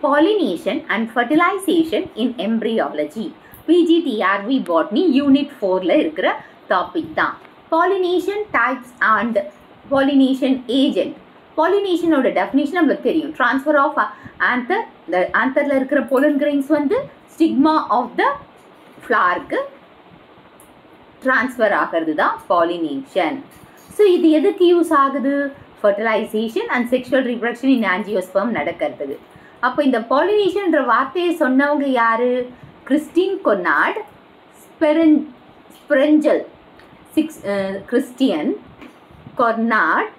Pollination and fertilization in embryology. PGTRB Botany Unit 4ல இருக்கிற topic தான். Pollination types and pollination agent. Pollinationோட definition நம்மளுக்கு தெரியும். Transfer of anther. The antherல இருக்கிற pollen grains வந்து stigma of the flowerக்கு transfer ஆகிறது தான் pollination. So இது எதுக்கு யூஸ் ஆகுது? Fertilization and sexual reproduction in angiosperm நடக்கிறது. அப்போ இந்த பாலினேஷன்ன்ற வார்த்தையை சொன்னவங்க யாரு? Christine Konrad, Sprengel, Christian Konrad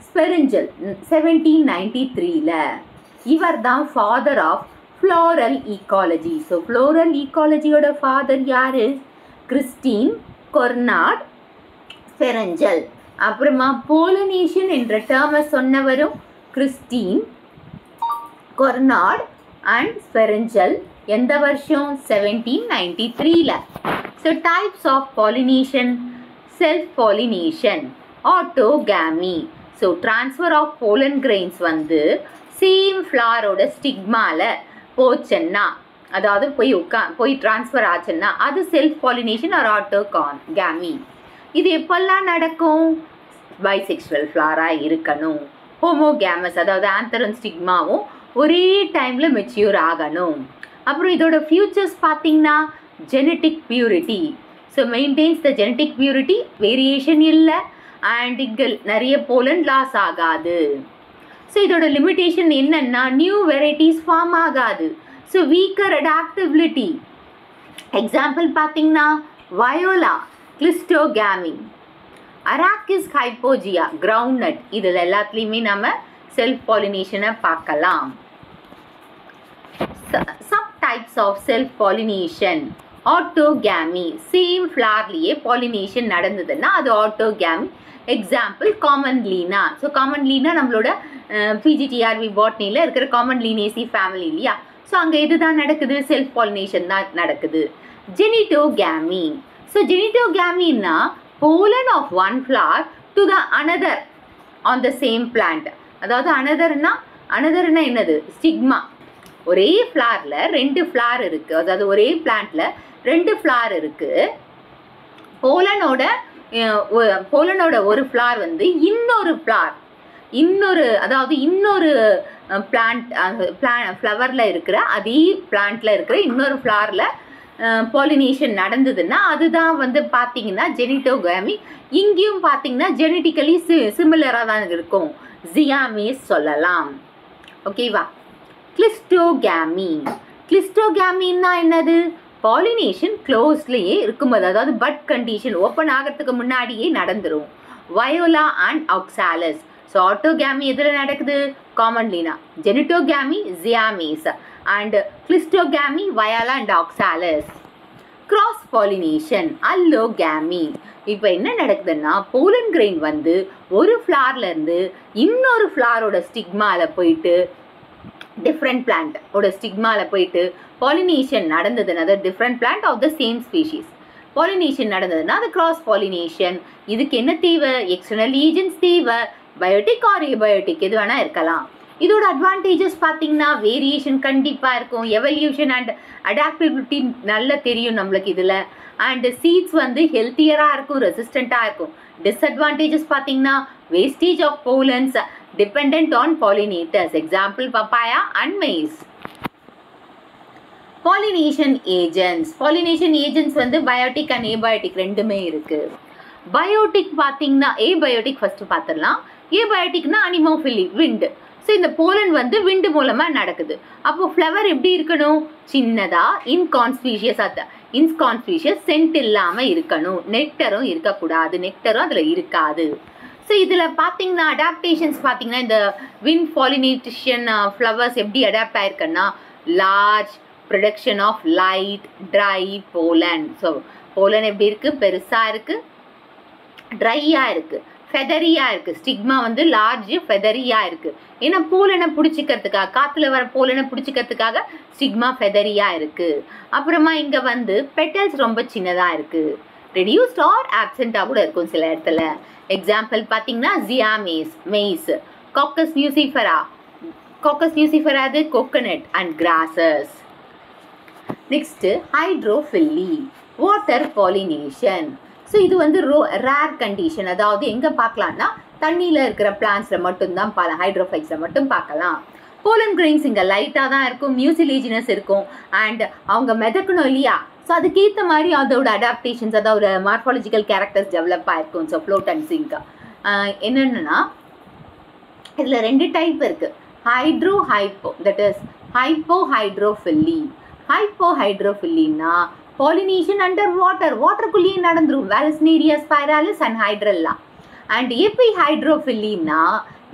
Sprengel 1793ல. இவர் தான் father of floral ecology. So floral ஈக்காலஜியோட ஃபாதர் யாரு? Christine Konrad Sprengel. அப்புறமா போலினேஷன் என்ற டேர்மை சொன்னவரும் கிறிஸ்டின் கொனார்ட் அண்ட் ஸ்பெரஞ்சல். எந்த வருஷம்? 1793ல. So types of pollination: self pollination, autogamy. So transfer of pollen grains வந்து சேம் ஃப்ளாரோட ஸ்டிக்மால போச்சுன்னா, அதாவது போய் ட்ரான்ஸ்ஃபர் ஆச்சுன்னா அது செல்ஃப் பாலினேஷன் ஆர் ஆட்டோகாமி. இது எப்பெல்லாம் நடக்கும்? பைசெக்சுவல் ஃப்ளாராக இருக்கணும். ஹோமோகேமஸ், அதாவது ஆந்தரும் ஸ்டிக்மாவும் ஒரே டைமில் மெச்சூர் ஆகணும். அப்புறம் இதோட ஃபியூச்சர்ஸ் பார்த்தீங்கன்னா genetic purity. So maintains the genetic purity, variation இல்லை, அண்ட் இங்கே நிறைய போலன் லாஸ் ஆகாது. ஸோ இதோட லிமிட்டேஷன் என்னன்னா நியூ வெரைட்டிஸ் ஃபார்ம் ஆகாது. So weaker adaptability. எக்ஸாம்பிள் பார்த்தீங்கன்னா Viola, cleistogamy, Arachis hypogaea, groundnut. இதில் எல்லாத்துலேயுமே நம்ம செல்ஃப் பாலினேஷனை பார்க்கலாம். Sub types of self pollination: autogamy. Same ஃப்ளார்லேயே பாலினேஷன் நடந்ததுன்னா அது autogamy. Example Commelina. So Commelina நம்மளோட பிஜிடிஆர்வி பாட்னியில் இருக்கிற காமன் லீனேசி ஃபேமிலி இல்லையா? ஸோ அங்கே இதுதான் நடக்குது, செல்ஃப் பாலினேஷன் தான் நடக்குது. ஜெனிட்டோகாமி. ஸோ ஜெனிட்டோகாமின்னா pollen of one flower to the another on the same plant. அதாவது anotherனா என்னது? ஸ்டிக்மா. ஒரே ஃப்ளாரில் 2 ஃப்ளார் இருக்குது, அதாவது ஒரே பிளான்ட்ல 2 ஃப்ளார் இருக்குது. போலனோட ஒரு ஃப்ளார் வந்து இன்னொரு ஃப்ளவரில் இருக்கிற அதே பிளான்ட்ல இருக்கிற இன்னொரு ஃப்ளாரில் பாலினேஷன் நடந்ததுன்னா அதுதான் வந்து பார்த்தீங்கன்னா ஜெனிட்டோகாமி. இங்கேயும் பார்த்தீங்கன்னா ஜெனட்டிக்கலி சிமிலராக தான் இருக்கும், ஜியாமேஸ் சொல்லலாம். ஓகேவா? கிளிஸ்டோகாமி. கிளிஸ்டோகாமின்னா என்னது? பாலினேஷன் க்ளோஸ்லேயே இருக்கும்போது, அதாவது பட் கண்டிஷன் ஓப்பன் ஆகிறதுக்கு முன்னாடியே நடந்துடும். Viola and Oxalis. So autogamy எதில் நடக்குது? Commelina. Geitonogamy Zea mays and Clistogamy, Viola and Oxalis. Cross pollination, allogamy. இப்போ என்ன நடக்குதுன்னா போலன் கிரெயின் வந்து ஒரு ஃப்ளார்ல இருந்து இன்னொரு ஃப்ளாரோட ஸ்டிக்மால போயிட்டு டிஃப்ரெண்ட் பிளான்ட்டோட ஸ்டிக்மால போயிட்டு பாலினேஷன் நடந்ததுன்னா அது different plant of the same species pollination நடந்ததுன்னா அது கிராஸ் பாலினேஷன். இதுக்கு என்ன தேவை? எக்ஸ்டர்னல் ஏஜென்ட்ஸ் தேவை. பயோட்டிக் ஆர் ஏபயோட்டிக் எது வேணா இருக்கலாம். இதோட அட்வான்டேஜஸ் பார்த்தீங்கன்னா வேரியேஷன் கண்டிப்பாக இருக்கும், எவல்யூஷன் அண்ட் அடாப்டபிலிட்டி நல்லா தெரியும் நம்மளுக்கு இதில், அண்ட் சீட்ஸ் வந்து ஹெல்த்தியராக இருக்கும், ரெசிஸ்டண்ட்டாக இருக்கும். டிஸ்அட்வான்டேஜஸ் பார்த்தீங்கன்னா wastage of pollens depend on pollinators. Example papaya and maize. Pollination agents வந்து பயோட்டிக் அண்ட் ஏபயோட்டிக் ரெண்டுமே இருக்குது. பயோட்டிக் பார்த்தீங்கன்னா ஏபயோட்டிக் ஃபஸ்ட்டு பார்த்துடலாம். ஏபயோட்டிக்னா அனிமோஃபிலி, விண்டு. ஸோ இந்த போலன் வந்து விண்டு மூலமாக நடக்குது. அப்போது ஃப்ளவர் எப்படி இருக்கணும்? சின்னதாக, இன்கான்ஸ்பீஷியஸ், சென்ட் இல்லாமல் இருக்கணும். நெக்டரும் இருக்கக்கூடாது, நெக்டரும் அதில் இருக்காது. ஸோ இதில் பார்த்தீங்கன்னா அடாப்டேஷன்ஸ் பார்த்தீங்கன்னா இந்த விண்ட் பாலினேஷன் ஃப்ளவர்ஸ் எப்படி அடாப்ட் ஆயிருக்குன்னா large production of light dry pollen. So pollen எப்படி இருக்குது? பெருசாக இருக்குது, ட்ரையாக இருக்குது, ஃபெதரியாக இருக்குது. ஸ்டிக்மா வந்து லார்ஜ் ஃபெதரியாக இருக்குது. ஏன்னா போலனை பிடிச்சிக்கிறதுக்காக, காற்றுல வர போலனை பிடிச்சிக்கிறதுக்காக ஸ்டிக்மா ஃபெதரியாக இருக்குது. அப்புறமா இங்கே வந்து பெட்டல்ஸ் ரொம்ப சின்னதாக இருக்குது, ரெடியூஸ்ட் ஆர் ஆப்சென்ட்டாக கூட இருக்கும் சில இடத்துல. எக்ஸாம்பிள் பார்த்தீங்கன்னா ஜியாமேஸ், மெய்ஸ், காக்கஸ் நியூசிஃபரா, Coccus nucifera அது coconut and grasses. Next hydrophyly, water pollination. So இது வந்து ரேர் கண்டிஷன், அதாவது எங்கே பார்க்கலாம்னா தண்ணியில் இருக்கிற பிளான்ஸில் மட்டும்தான் ஹைட்ரோஃபைட்ஸில் மட்டும் பார்க்கலாம். போலன் கிரெயின்ஸ் இங்கே லைட்டாக தான் இருக்கும், மியூசிலேஜினஸ் இருக்கும், அண்ட் அவங்க மிதக்கணும் இல்லையா, ஸோ அதுக்கேற்ற மாதிரி அதோட அடாப்டேஷன்ஸ், அதோட மார்ஃபாலஜிக்கல் கேரக்டர்ஸ் டெவலப் ஆகிருக்கும். ஸோ ஃப்ளோட் அண்ட் சிங்க் என்னென்னா இதில் 2 டைப் இருக்குது, ஹைப்போ, தட் இஸ் ஹைப்போஹைட்ரோஃபில்லி. ஹைப்போஹைட்ரோஃபில்லின்னா pollination under water, வாட்டருக்குள்ளேயே நடந்துரும், வேலஸ்னேரியா ஸ்பைராலிஸ் அண்ட் ஹைட்ரல்லா. அண்ட் எபிஹைட்ரோஃபில்லின்னா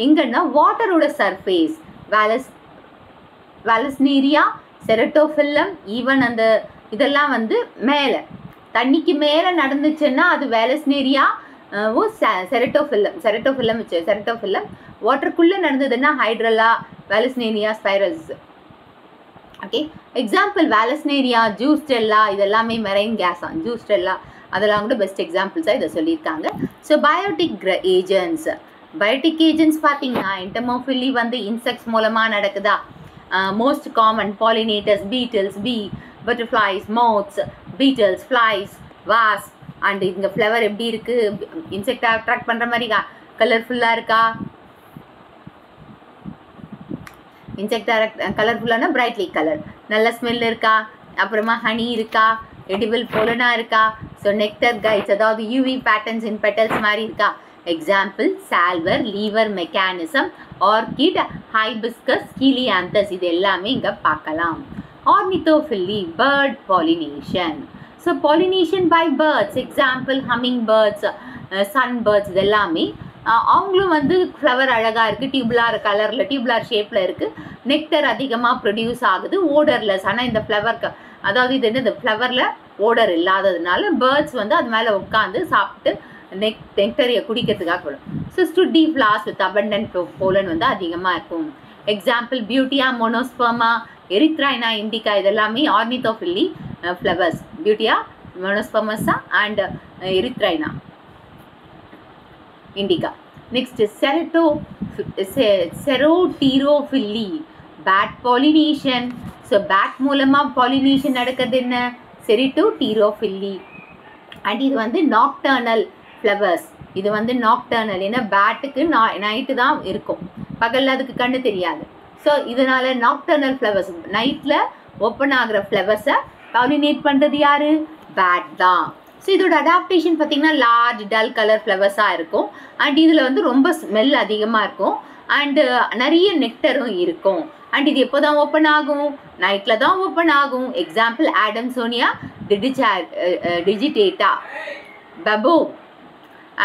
எங்கன்னா வாட்டரோட சர்ஃபேஸ், வேலஸ்னேரியா, செரட்டோஃபில்லம், ஈவன் அந்த இதெல்லாம் வந்து மேலே தண்ணிக்கு மேலே நடந்துச்சுன்னா அது வேலஸ்னேரியா, செரட்டோஃபில்லம். வாட்டருக்குள்ளே நடந்ததுன்னா ஹைட்ரல்லா, வேலஸ்னேரியா, ஸ்பைரல்ஸ். ஓகே, எக்ஸாம்பிள் வேலஸ்னேரியா, ஜூஸ்டெல்லா, இதெல்லாமே மெரைன் கேஸ், ஜூஸ்டெல்லா அதெல்லாம் கூட பெஸ்ட் எக்ஸாம்பிள்ஸாக இதை சொல்லியிருக்காங்க. ஸோ பயோட்டிக் ஏஜென்ட்ஸ் பார்த்தீங்கன்னா என்டமோஃபில்லி வந்து இன்செக்ட்ஸ் மூலமாக நடக்குதா. Most common pollinators, beetles, butterflies, moths, beetles, flies, வாஸ். அண்ட் இங்கே ஃப்ளவர் எப்படி இருக்குது, இன்செக்டை அட்ராக்ட் பண்ணுற மாதிரி கலர்ஃபுல்லாக இருக்கா, இன்செக்ட் கலர்ஃபுல்லான பிரைட்லி கலர், நல்ல ஸ்மெல் இருக்கா, அப்புறமா ஹனி இருக்கா, எடிபிள் போலனாக இருக்கா, ஸோ நெக்டர் கைட்ஸ், அதாவது யூவி பேட்டர்ன்ஸ் இன் பெட்டல்ஸ் மாதிரி இருக்கா. Example Salvia, lever mechanism, orchid, hibiscus, Helianthus, இது எல்லாமே இங்கே பார்க்கலாம். Ornithophily, bird pollination. So pollination by birds, example hummingbirds, sunbirds, இது எல்லாமே அவங்களும் வந்து ஃப்ளவர் அழகாக இருக்குது, டியூபுலார் கலரில், டியூபுலார் ஷேப்பில் இருக்குது, நெக்டர் அதிகமாக ப்ரொடியூஸ் ஆகுது, ஓடர்லெஸ். ஆனால் இந்த ஃப்ளவருக்கு, அதாவது இது என்ன, இந்த ஃப்ளவரில் ஓடர் இல்லாததுனால பேர்ட்ஸ் வந்து அது மேலே உட்காந்து சாப்பிட்டு நெக்டரியை குடிக்கிறதுக்காக போடும். So sturdy flowers with abundant pollen வந்து அதிகமாக இருக்கும். Example Butea monosperma, Erythrina indica, இதெல்லாமே ஆர்னித்தோஃபில்லி ஃப்ளவர்ஸ். பியூட்டியா மோனோஸ்பர்மஸா and Erythrina indica. Next chiropterophily, bat pollination. So bat மூலமாக பாலினேஷன் நடக்கிறது என்ன, செரிட்டோடீரோஃபில்லி. அண்ட் இது வந்து நாக்டர்னல் ஃப்ளவர்ஸ், இது வந்து நாக்டர்னல், ஏன்னா பேட்டுக்கு நைட்டு தான் இருக்கும், பகலில் அதுக்கு கண்ணு தெரியாது. ஸோ இதனால் நாக்டர்னல் ஃப்ளவர்ஸ், நைட்டில் ஓப்பன் ஆகிற ஃப்ளவர்ஸை பாலினேட் பண்ணுறது யார், பேட் தான். ஸோ இதோட அடாப்டேஷன் பார்த்திங்கன்னா லார்ஜ் டல் கலர் ஃப்ளவர்ஸாக இருக்கும். அண்ட் இதில் வந்து ரொம்ப ஸ்மெல் அதிகமாக இருக்கும், அண்டு நிறைய நெக்டரும் இருக்கும். அண்ட் இது எப்போ தான் ஓப்பன் ஆகும், நைட்டில் தான் ஓப்பன் ஆகும். Example Adansonia digitata, baobab,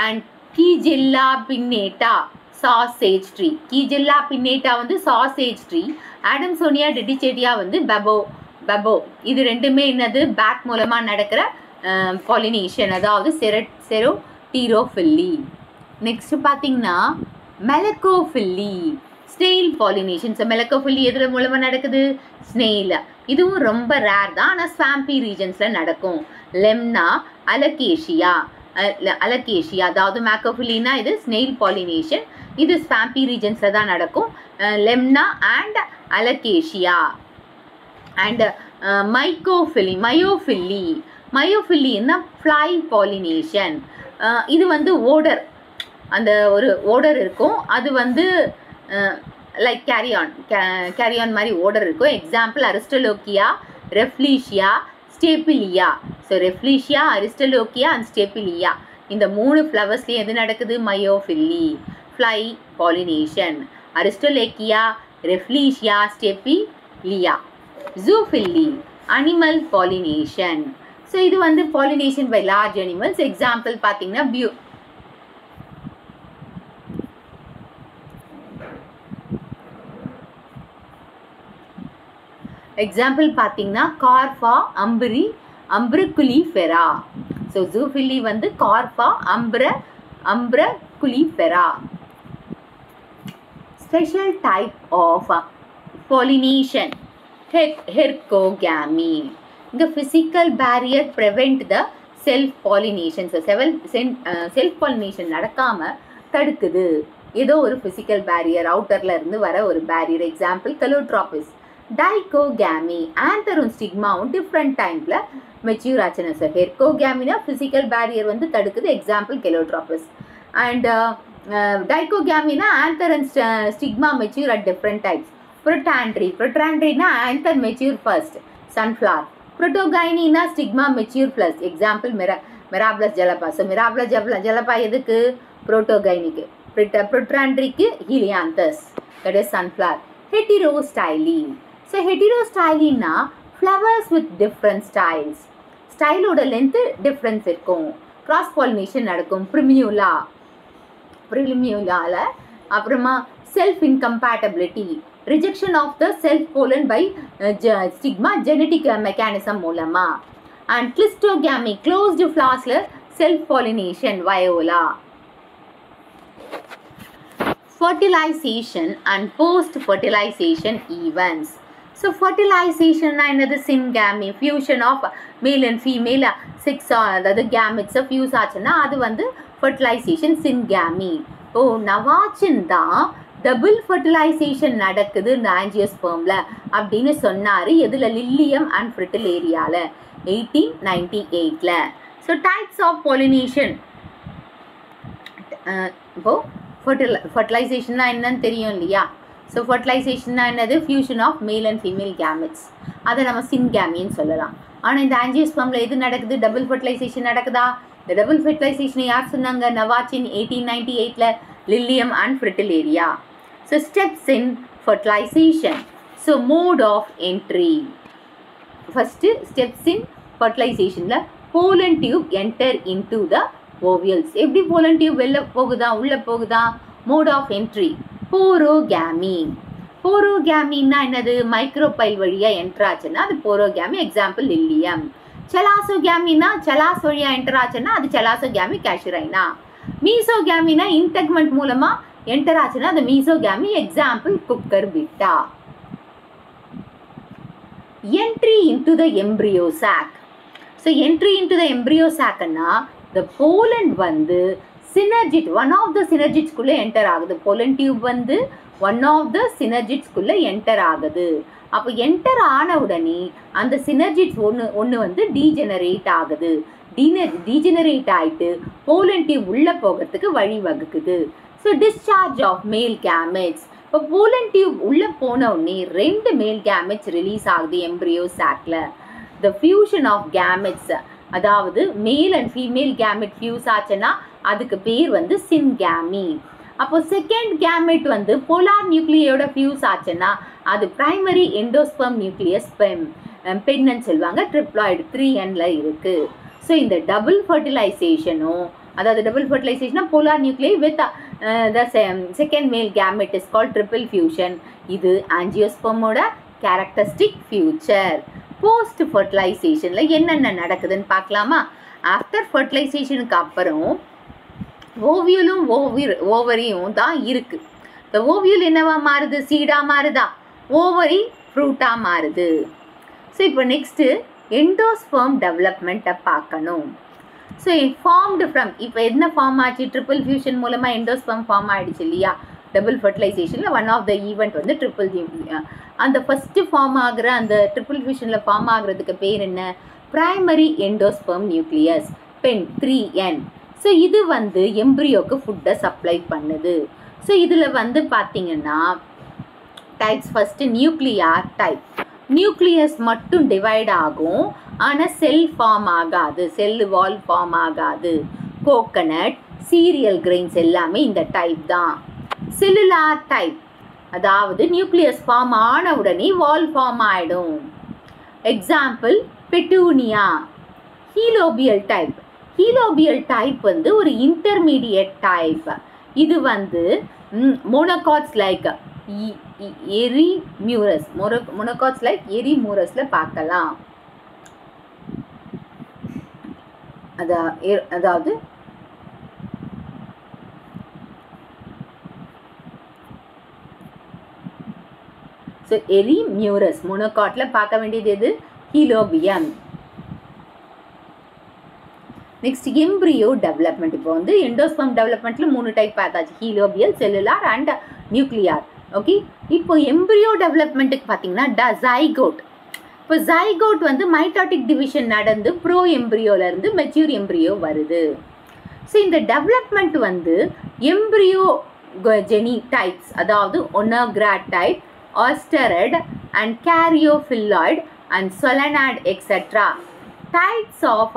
and Kigelia pinnata, sausage tree. Kigelia pinnata வந்து சாசேஜ் ட்ரீ, ஆடம்சோனியா டிடிச்சேட்டியா வந்து பபோ. இது ரெண்டுமே என்னது, பேட் மூலமாக நடக்கிற பாலினேஷன், அதாவது செரோடீரோஃபில்லி. நெக்ஸ்ட் பார்த்தீங்கன்னா மெலக்கோஃபில்லி, ஸ்னெயில் பாலினேஷன். ஸோ மெலக்கோஃபில்லி எதில் மூலமாக நடக்குது, ஸ்னெயில். இதுவும் ரொம்ப ரேர் தான், ஆனால் ஸ்வாம்பி ரீஜன்ஸில் நடக்கும். லெம்னா, அலகேஷியா, அதாவது மேக்கோஃபில்லினா இது ஸ்னெயில் பாலினேஷன், இது ஸ்வாம்பி ரீஜன்ஸில் தான் நடக்கும். Lemna and Alocasia. அண்ட் மயோஃபில்லின்னா ஃப்ளை பாலினேஷன். இது வந்து ஓடர், அந்த ஒரு ஓடர் இருக்கும், அது வந்து லைக் கேரியான் மாதிரி ஓடர் இருக்கும். Example Aristolochia, Rafflesia, Stapelia. So Rafflesia, Aristolochia and Stapelia, இந்த 3 ஃப்ளவர்ஸ்லேயும் எது நடக்குது, myophily, fly pollination. Aristolochia, Rafflesia, Stapelia. Zoophily, animal pollination. So இது வந்து pollination by large animals. Example பார்த்தீங்கன்னா கார்ஃபா, அம்பிரகுலிஃபெரா. ஸோ ஜூஃபில்லி வந்து Corypha, umbraculifera. Special type of pollination, herkogamy. இங்கே physical barrier prevent the self pollination. So self pollination நடக்காமல் தடுக்குது. ஏதோ ஒரு physical barrier அவுட்டர்ல இருந்து வர ஒரு பேரியர். Example Calotropis. டைகோகேமி ஆந்தரும் ஸ்டிக்மாவும் டிஃப்ரெண்ட் டைம்ல மெச்சூர் ஆச்சுன்னு சார். ஹெர்கோகேமினா ஃபிசிக்கல் பேரியர் வந்து தடுக்குது. Example Calotropis. அண்ட் டைகோகேமினா anther and stigma mature at different types. ப்ரோட்டாண்ட்ரினா ஆந்தர் மெச்சூர் ஃபர்ஸ்ட், சன்ஃப்ளவர். புரோட்டோகைனினா stigma mature plus. Example Mirabilis jalapa. So Mirabilis jalapa எதுக்கு? புரோட்டோகைனிக்கு. ப்ரோட்டாண்ட்ரிக்கு Helianthus, that is sunflower. Heterostyly. So ஹெட்டிரோஸ்டைலின்னா flowers with different styles. ஸ்டைலோட length difference இருக்கும். Cross pollination நடக்கும். ப்ரிமியூலால. அப்புறமா self incompatibility, rejection of the self pollen by stigma genetic mechanism மூலமா. அண்ட் கிளிஸ்டோகேமி க்ளோஸ்டு ஃப்ளார்ஸில் self pollination Viola. Fertilization and post-fertilization events. So fertilization என்னது? syngamy, fusion of male and female sex, அதாவது gametes fuse ஆச்சுன்னா அது வந்து fertilization, syngamy. ஓ நவாச்சின் தான் double fertilisation நடக்குது இந்த ஆஞ்சியோஸ்பெர்ம்ல அப்படின்னு சொன்னார். எதில்? லில்லியம் அண்ட் ஃப்ரிட்டிலேரியாவில் 1898ல். So types of pollination. இப்போது ஃபர்டிலைசேஷன்னா என்னன்னு தெரியும் இல்லையா? ஸோ ஃபர்டிலைசேஷன்னா என்னது? Fusion of male and female gametes. அதை நம்ம சின்கேமின்னு சொல்லலாம். ஆனால் இந்த ஆஞ்சியோஸ்பெர்மில் எது நடக்குது? டபுள் ஃபர்டிலைசேஷன் நடக்குதா? இந்த டபுள் ஃபர்டிலைசேஷனை யார் சொன்னாங்க? நவாச்சின் 1898ல், Lilium and Fritillaria. So steps in fertilization. So mode of entry. First steps in ஃபர்டிலைசேஷனில் pollen tube enter into the ovules. எப்படி போலன் டியூப் வெளில போகுதா உள்ளே போகுதா? Mode of entry porogamy. போரோகேமின்னா என்னது? மைக்ரோபைல் வழியாக என்டர் ஆச்சுன்னா அது போரோகேமி. Example lilium. செலாசோகேமினா செலாஸ் வழியாக என்டர் ஆச்சுன்னா அது செலாசோகேமி கேஷரைனா. மீசோகேமினா இன்டெக்மெண்ட் மூலமாக என்டர் ஆச்சுன்னா அது mesogamy. Example cucurbita. Entry into the embryo sac. So entry into the embryo சாக்னா the pollen வந்து synergid, one of the synergidsக்குள்ளே என்டர் ஆகுது. pollen tube வந்து one of the synergidsக்குள்ளே என்டர் ஆகுது. அப்போ என்டர் ஆன உடனே அந்த synergids ஒன்று வந்து டீஜெனரேட் ஆகுது. டீஜெனரேட் ஆகிட்டு pollen tube உள்ளே போகிறதுக்கு வழி வகுக்குது. So discharge of male gametes. இப்போ pollen tube உள்ளே போன உடனே 2 மேல் கேமெட்ஸ் ரிலீஸ் ஆகுது எம்ப்ரியோ சாக்கில். the fusion of gametes, அதாவது மேல் அண்ட் ஃபீமேல் கேமெட் ஃபியூஸ் ஆச்சுன்னா அதுக்கு பேர் வந்து சின்கேமி. அப்போ செகண்ட் கேமெட் வந்து போலார் நியூக்ளியோட ஃபியூஸ் ஆச்சுன்னா அது பிரைமரி எண்டோஸ்பெர்ம் நியூக்ளியஸ் பென்னு சொல்லுவாங்க. ட்ரிப்ளாய்டு 3Nல இருக்குது. ஸோ இந்த டபுள் ஃபர்டிலைசேஷனும், அதாவது டபுள் ஃபர்டிலைசேஷனா போலார் நியூக்ளியை with the second male gamete is called triple fusion. இது ஆஞ்சியோஸ்பெர்மோட கேரக்டரிஸ்டிக் ஃபியூச்சர். போஸ்ட் ஃபர்டிலைசேஷனில் என்னென்ன நடக்குதுன்னு பார்க்கலாமா? ஆஃப்டர் ஃபர்டிலைசேஷனுக்கு அப்புறம் ஓவியலும் ஓவரியும் தான் இருக்குது. இந்த ஓவியல் என்னவா மாறுது? சீடாக மாறுதா? ஓவரி ஃப்ரூட்டாக மாறுது. ஸோ இப்போ நெக்ஸ்ட்டு எண்டோஸ்பெர்ம் டெவலப்மெண்ட்டை பார்க்கணும். ஸோ ஃபார்ம்டு ஃப்ரம், இப்போ என்ன ஃபார்ம் ஆச்சு? ட்ரிபிள் ஃபியூஷன் மூலமாக எண்டோஸ்பெர்ம் ஃபார்ம் ஆகிடுச்சு இல்லையா? டபுள் ஃபர்டிலைசேஷனில் ஒன் ஆஃப் த ஈவெண்ட் வந்து ட்ரிபிள். அந்த ஃபஸ்ட்டு ஃபார்ம் ஆகிற அந்த ட்ரிபிள் ஃபியூஷனில் ஃபார்ம் ஆகிறதுக்கு பேர் என்ன? Primary endosperm nucleus, PEN 3N. So இது வந்து எம்ப்ரியோக்கு ஃபுட்டை சப்ளை பண்ணுது. ஸோ இதில் வந்து பார்த்திங்கன்னா types. First nuclear type. Nucleus மட்டும் டிவைட் ஆகும், ஆனால் செல் ஃபார்ம் ஆகாது, செல் வால் ஃபார்ம் ஆகாது. கோகனட், சீரியல் கிரெயின்ஸ் எல்லாமே இந்த டைப் தான். செல்லுலார் டைப், அதாவது நியூக்ளியஸ் ஃபார்ம் ஆன உடனே வால் ஃபார்ம் ஆகிடும். Example petunia. Helobial type. Helobial type வந்து ஒரு இன்டர்மீடியட் டைப். இது வந்து monocots like Eremurus, monocots like எரிமூரஸில் பார்க்கலாம். அதாவது ஸோ எரிமியூரஸ் மோனோகாட்டில் பார்க்க வேண்டியது எது? ஹீலோபியம். Next embryo development. இப்போ வந்து எண்டோஸ்பெர்ம் டெவலப்மெண்ட்டில் 3 டைப் பார்த்தாச்சு, helobial, cellular and nuclear. Okay, இப்போ எம்ப்ரியோ டெவலப்மெண்ட்டுக்கு பார்த்தீங்கன்னா ஜைகோட். இப்போ ஜைகோட் வந்து மைட்டாட்டிக் டிவிஷன் நடந்து ப்ரோ எம்ப்ரியோலேருந்து மெச்சூர் எம்ப்ரியோ வருது. ஸோ இந்த டெவலப்மெண்ட் வந்து எம்ப்ரியோ ஜெனி டைப்ஸ், அதாவது onagrad type, asterad and caryophylloid and solanoid etcetera types of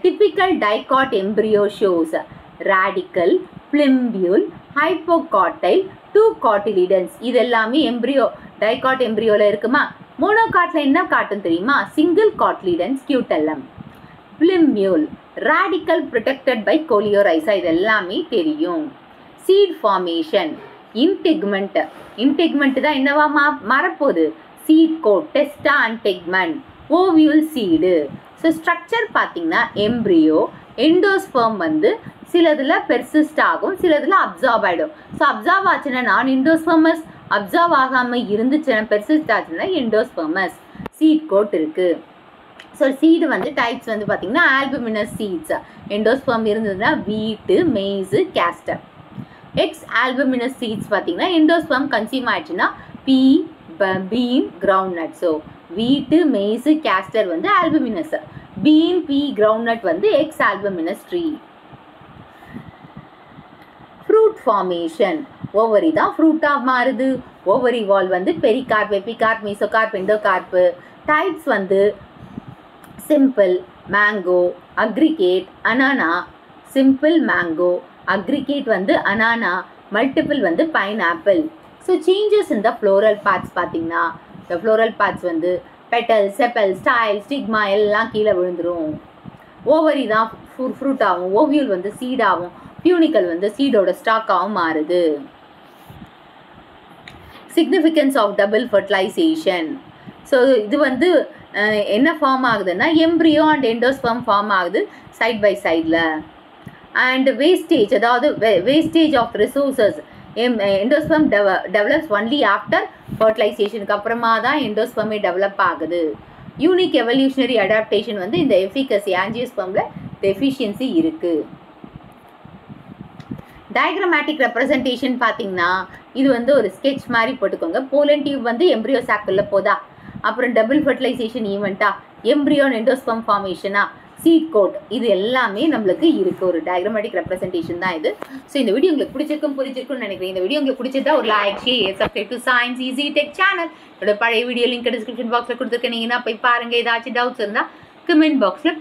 typical dicot embryo shows radical, plimbule, hypocotyle, 2 cotyledons. இது எல்லாமே எம்ப்ரியோ டைகாட் எம்ப்ரியோல இருக்குமா? மோனோகாட்ல என்ன காட்டும் தெரியுமா? Single cotyledon scutellum, plimbule, radical protected by coleorhiza. இது எல்லாமே தெரியும். Seat formation, integument. இன்டெக்மெண்ட் தான் என்னவா மாறப்போகுது? Seed coat, testa and tegmen, ovule seed. So structure பார்த்தீங்கன்னா எம்ப்ரியோ எண்டோஸ்பெர்ம் வந்து சிலதில் பெர்சிஸ்ட் ஆகும், சிலதில் அப்சார்ப் ஆகிடும். ஸோ அப்சார்ப் ஆச்சுன்னா நான் எண்டோஸ்பெர்மஸ், அப்சார்ப் ஆகாமல் இருந்துச்சுன்னா பெர்சிஸ்ட் ஆச்சுன்னா எண்டோஸ்பெர்மஸ். சீட் கோட் இருக்குது. ஸோ சீடு வந்து டைப்ஸ் வந்து பார்த்தீங்கன்னா ஆல்புமினஸ் சீட்ஸ். எண்டோஸ்பெர்ம் இருந்ததுன்னா wheat, maize, castor. Ex albuminous seeds பார்த்தீங்கன்னா எண்டோஸ்பெர்ம் கன்சியூம் ஆயிடுச்சுன்னா bean, groundnut. So wheat, maize, castor வந்து ஆல்புமினஸ், பீன், பீ, கிரவுண்ட்நட் வந்து X ஆல்புமினஸ் tree. Fruit formation, ovary தான் ஃப்ரூட்டாக மாறுது. ஓவரி வால் வந்து pericarp, epicarp, mesocarp, endocarp. Types வந்து simple, mango, aggregate, annona. Simple mango, aggregate வந்து annona, multiple வந்து pineapple. So changes இந்த ஃப்ளோரல் பார்ட்ஸ் பார்த்தீங்கன்னா இந்த ஃப்ளோரல் பார்ட்ஸ் வந்து பெட்டல், செப்பல், ஸ்டைல், ஸ்டிக்மா எல்லாம் கீழே விழுந்துடும். ஓவரி தான் ஃப்ரூட் ஆகும், ஓவியூல் வந்து சீட் ஆகும், பியூனிக்கல் வந்து சீடோட ஸ்டாக்காகவும் மாறுது. Significance of double fertilization. So இது வந்து என்ன ஃபார்ம் ஆகுதுன்னா எம்ப்ரியோ அண்ட் எண்டோஸ்பெர்ம் ஃபார்ம் ஆகுது சைட் பை சைடில். அண்ட் வேஸ்டேஜ், அதாவது wastage of resources. Endosperm develops only after ஃபர்டிலைசேஷனுக்கு அப்புறமா தான் எண்டோஸ்பெர்மே டெவலப் ஆகுது. யூனிக் எவல்யூஷனரி அடாப்டேஷன் வந்து இந்த எஃபிகசி ஆஞ்சியோஸ்பெர்மில் டெஃபிஷியன்சி இருக்குது. டயக்ராமேட்டிக் ரெப்ரசன்டேஷன் பார்த்தீங்கன்னா இது வந்து ஒரு ஸ்கெட்ச் மாதிரி போட்டுக்கோங்க. போலன் டியூப் வந்து எம்ப்ரியோ சாக்குள்ள போதா, அப்புறம் டபுள் ஃபர்டிலைசேஷன் ஈவெண்ட்டா, எம்ப்ரியோ எண்டோஸ்பெர்ம் ஃபார்மேஷனா, சீட் கோட், இது எல்லாமே நம்மளுக்கு இருக்குது. ஒரு டயக்ராமேட்டிக் ரெப்ரசன்டேஷன் தான் இது. ஸோ இந்த வீடியோ உங்களுக்கு பிடிச்சிருக்கும், புரிஞ்சிருக்கும்னு நினைக்கிறேன். இந்த வீடியோ உங்களுக்கு பிடிச்சிருந்தா ஒரு like, share, subscribe to science easy tech channel. இதோட பழைய வீடியோ லிங்க் டிஸ்கிரிப்ஷன் பாக்ஸில் கொடுத்துருக்கேன், நீங்கன்னா போய் பாருங்கள். ஏதாச்சும் டவுட்ஸ் இருந்தால் கமெண்ட் பாக்ஸில்